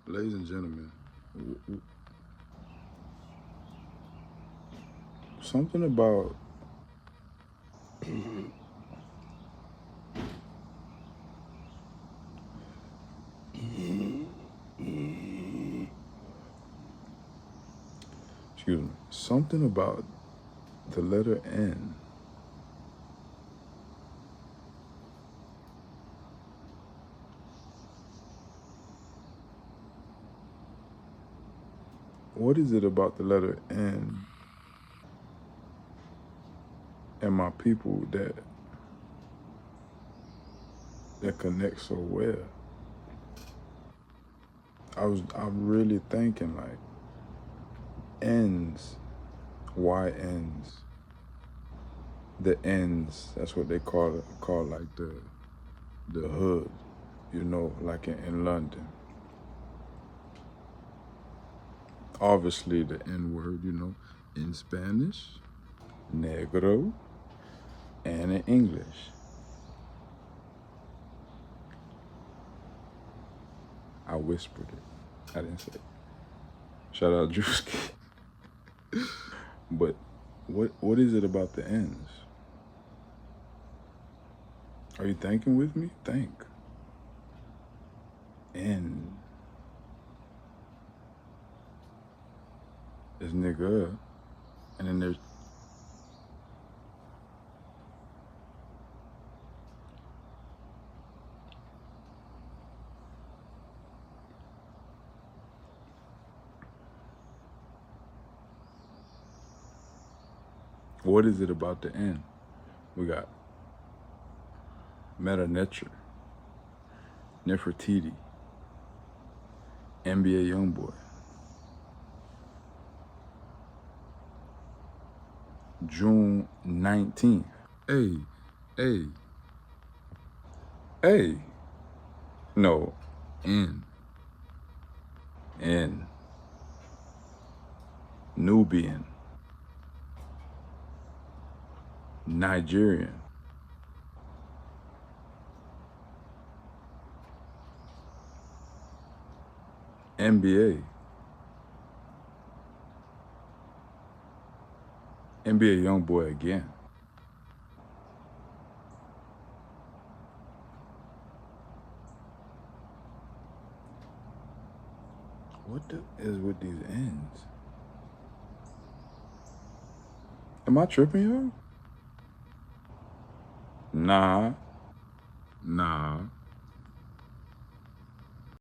Ladies and gentlemen, something about excuse me, something about the letter N. What is it about the letter N and my people that connect so well? I'm really thinking like ends, why ends? The ends, that's what they call like the hood, like in London. Obviously the N word, in Spanish, negro, and in English. I whispered it. I didn't say it. Shout out Drewski. But what is it about the ends? Are you thinking with me? Think. N is nigga, and then there's what is it about the N? We got Meta Netra, Nefertiti, NBA Youngboy, June 19th. Hey, hey, hey. No, N. Nubian, Nigerian, NBA, NBA Youngboy again. What is with these ends? Am I tripping, y'all? Nah.